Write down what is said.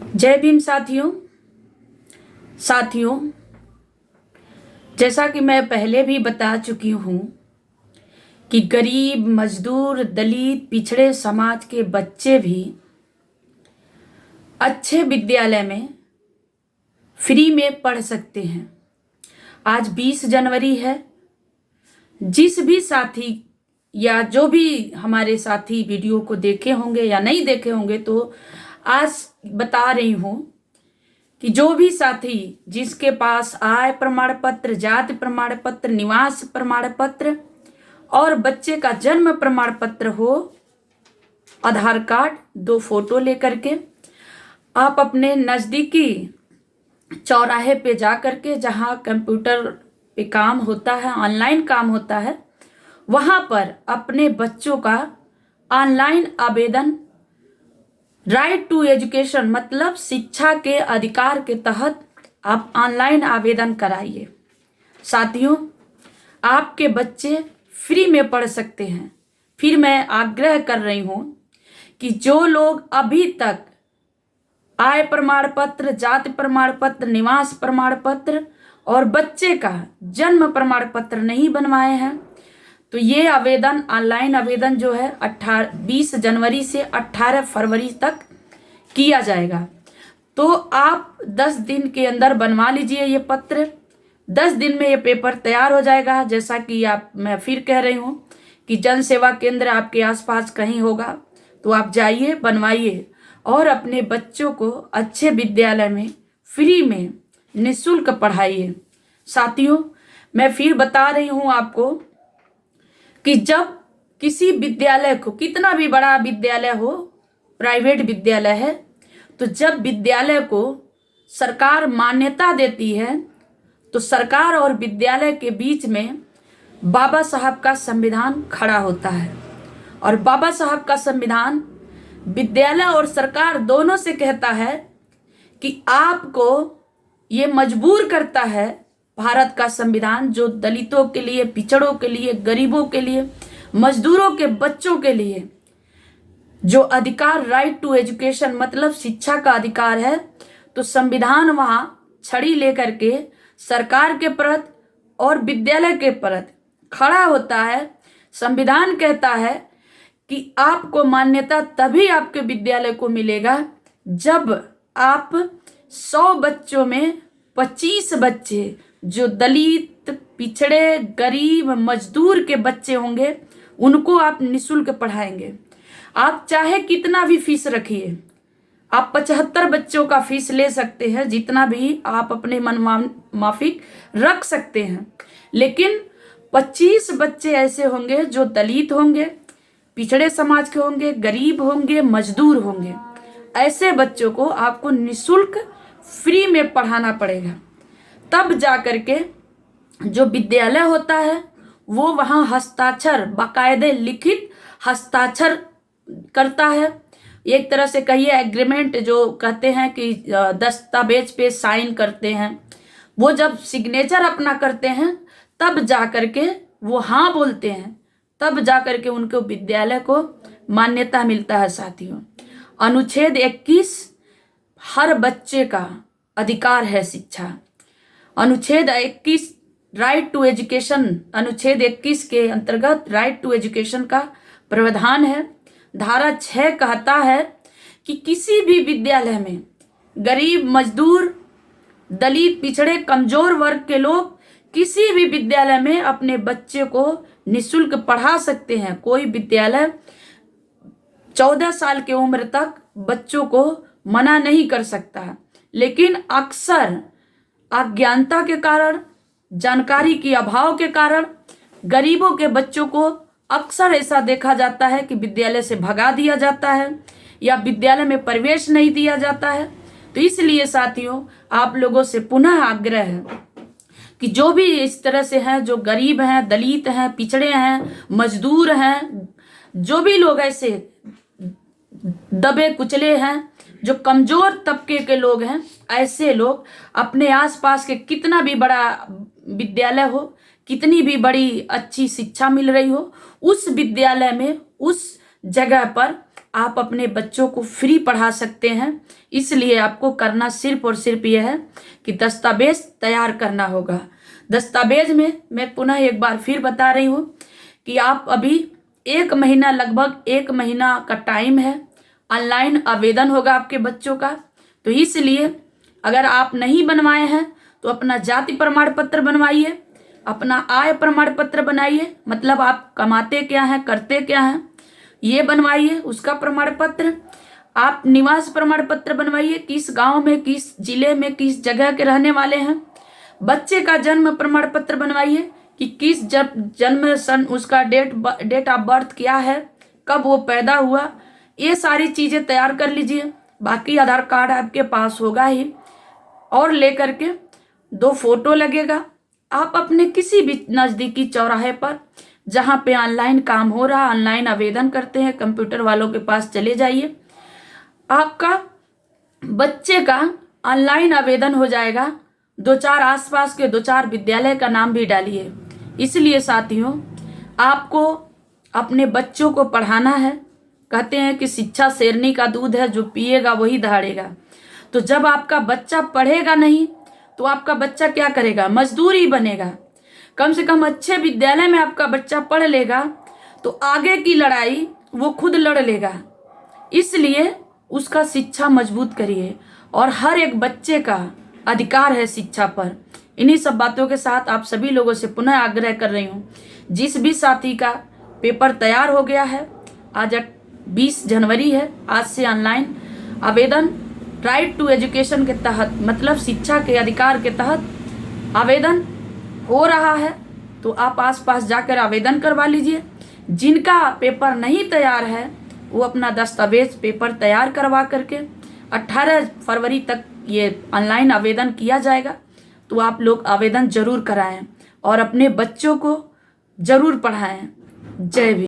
जय भीम साथियों, जैसा कि मैं पहले भी बता चुकी हूँ कि गरीब, मजदूर, दलित, पिछड़े समाज के बच्चे भी अच्छे विद्यालय में फ्री में पढ़ सकते हैं। आज 20 जनवरी है। जिस भी साथी या जो भी हमारे साथी वीडियो को देखे होंगे या नहीं देखे होंगे, तो आज बता रही हूँ कि जो भी साथी जिसके पास आय प्रमाण पत्र, जाति प्रमाण पत्र, निवास प्रमाण पत्र और बच्चे का जन्म प्रमाण पत्र हो, आधार कार्ड, 2 फोटो लेकर के आप अपने नज़दीकी चौराहे पे जा करके, जहाँ कंप्यूटर पे काम होता है, ऑनलाइन काम होता है, वहाँ पर अपने बच्चों का ऑनलाइन आवेदन राइट टू एजुकेशन मतलब शिक्षा के अधिकार के तहत आप ऑनलाइन आवेदन कराइए। साथियों, आपके बच्चे फ्री में पढ़ सकते हैं। फिर मैं आग्रह कर रही हूँ कि जो लोग अभी तक आय प्रमाण पत्र, जाति प्रमाण पत्र, निवास प्रमाण पत्र और बच्चे का जन्म प्रमाण पत्र नहीं बनवाए हैं, तो ये आवेदन, ऑनलाइन आवेदन जो है 20 जनवरी से 18 फरवरी तक किया जाएगा। तो आप 10 दिन के अंदर बनवा लीजिए ये पत्र। 10 दिन में ये पेपर तैयार हो जाएगा। जैसा कि मैं फिर कह रही हूँ कि जन सेवा केंद्र आपके आसपास कहीं होगा तो आप जाइए, बनवाइए और अपने बच्चों को अच्छे विद्यालय में फ्री में निःशुल्क पढ़ाइए। साथियों, मैं फिर बता रही हूँ आपको कि जब किसी विद्यालय को, कितना भी बड़ा विद्यालय हो, प्राइवेट विद्यालय है, तो जब विद्यालय को सरकार मान्यता देती है तो सरकार और विद्यालय के बीच में बाबा साहब का संविधान खड़ा होता है। और बाबा साहब का संविधान विद्यालय और सरकार दोनों से कहता है कि आपको ये मजबूर करता है, भारत का संविधान, जो दलितों के लिए, पिछड़ों के लिए, गरीबों के लिए, मजदूरों के बच्चों के लिए जो अधिकार, राइट टू एजुकेशन मतलब शिक्षा का अधिकार है, तो संविधान वहां छड़ी लेकर के सरकार के प्रति और विद्यालय के प्रति खड़ा होता है। संविधान कहता है कि आपको मान्यता तभी आपके विद्यालय को मिलेगा जब आप 100 बच्चों में 25 बच्चे जो दलित, पिछड़े, गरीब, मजदूर के बच्चे होंगे, उनको आप निःशुल्क पढ़ाएंगे। आप चाहे कितना भी फीस रखिए, आप 75 बच्चों का फीस ले सकते हैं, जितना भी आप अपने मन माफिक रख सकते हैं, लेकिन 25 बच्चे ऐसे होंगे जो दलित होंगे, पिछड़े समाज के होंगे, गरीब होंगे, मजदूर होंगे। ऐसे बच्चों को आपको निःशुल्क फ्री में पढ़ाना पड़ेगा। तब जा करके जो विद्यालय होता है वो वहाँ हस्ताक्षर, बाकायदे लिखित हस्ताक्षर करता है। एक तरह से कहिए एग्रीमेंट, जो कहते हैं कि दस्तावेज पे साइन करते हैं, वो जब सिग्नेचर अपना करते हैं तब जा करके वो हाँ बोलते हैं, तब जा करके उनको विद्यालय को मान्यता मिलता है। साथियों, अनुच्छेद 21 हर बच्चे का अधिकार है शिक्षा। अनुच्छेद 21 राइट टू एजुकेशन, अनुच्छेद 21 के अंतर्गत राइट टू एजुकेशन का प्रावधान है। धारा 6 कहता है कि किसी भी विद्यालय में गरीब, मजदूर, दलित, पिछड़े, कमजोर वर्ग के लोग किसी भी विद्यालय में अपने बच्चे को निःशुल्क पढ़ा सकते हैं। कोई विद्यालय 14 साल की उम्र तक बच्चों को मना नहीं कर सकता, लेकिन अक्सर अज्ञानता के कारण, जानकारी के अभाव के कारण गरीबों के बच्चों को अक्सर ऐसा देखा जाता है कि विद्यालय से भगा दिया जाता है या विद्यालय में प्रवेश नहीं दिया जाता है। तो इसलिए साथियों, आप लोगों से पुनः आग्रह है कि जो भी इस तरह से हैं, जो गरीब हैं, दलित हैं, पिछड़े हैं, मजदूर हैं, जो भी लोग ऐसे दबे कुचले हैं, जो कमजोर तबके के लोग हैं, ऐसे लोग अपने आसपास के कितना भी बड़ा विद्यालय हो, कितनी भी बड़ी अच्छी शिक्षा मिल रही हो, उस विद्यालय में, उस जगह पर आप अपने बच्चों को फ्री पढ़ा सकते हैं। इसलिए आपको करना सिर्फ और सिर्फ यह है कि दस्तावेज तैयार करना होगा। दस्तावेज में मैं पुनः एक बार फिर बता रही हूँ कि आप अभी 1 महीना, लगभग 1 महीना का टाइम है। ऑनलाइन आवेदन होगा आपके बच्चों का। तो इसलिए अगर आप नहीं बनवाए हैं तो अपना जाति प्रमाण पत्र बनवाइए, अपना आय प्रमाण पत्र बनाइए, मतलब आप कमाते क्या हैं, करते क्या हैं, ये बनवाइए उसका प्रमाण पत्र। आप निवास प्रमाण पत्र बनवाइए, किस गांव में, किस जिले में, किस जगह के रहने वाले हैं। बच्चे का जन्म प्रमाण पत्र बनवाइए कि किस जन्म सन, उसका डेट ऑफ बर्थ क्या है, कब वो पैदा हुआ, ये सारी चीज़ें तैयार कर लीजिए। बाकी आधार कार्ड आपके पास होगा ही, और लेकर के 2 फोटो लगेगा। आप अपने किसी भी नज़दीकी चौराहे पर जहाँ पे ऑनलाइन काम हो रहा, ऑनलाइन आवेदन करते हैं, कंप्यूटर वालों के पास चले जाइए। आपका बच्चे का ऑनलाइन आवेदन हो जाएगा। 2-4 आसपास के 2-4 विद्यालय का नाम भी डालिए। इसलिए साथियों, आपको अपने बच्चों को पढ़ाना है। कहते हैं कि शिक्षा शेरनी का दूध है, जो पिएगा वही दहाड़ेगा। तो जब आपका बच्चा पढ़ेगा नहीं तो आपका बच्चा क्या करेगा, मजदूर ही बनेगा। कम से कम अच्छे विद्यालय में आपका बच्चा पढ़ लेगा तो आगे की लड़ाई वो खुद लड़ लेगा। इसलिए उसका शिक्षा मजबूत करिए, और हर एक बच्चे का अधिकार है शिक्षा पर। इन्हीं सब बातों के साथ आप सभी लोगों से पुनः आग्रह कर रही हूँ, जिस भी साथी का पेपर तैयार हो गया है, आज 20 जनवरी है, आज से ऑनलाइन आवेदन राइट टू एजुकेशन के तहत, मतलब शिक्षा के अधिकार के तहत आवेदन हो रहा है। तो आप आसपास जाकर आवेदन करवा लीजिए। जिनका पेपर नहीं तैयार है वो अपना दस्तावेज पेपर तैयार करवा करके 18 फरवरी तक ये ऑनलाइन आवेदन किया जाएगा। तो आप लोग आवेदन जरूर कराएं और अपने बच्चों को जरूर पढ़ाएं। जय भीम।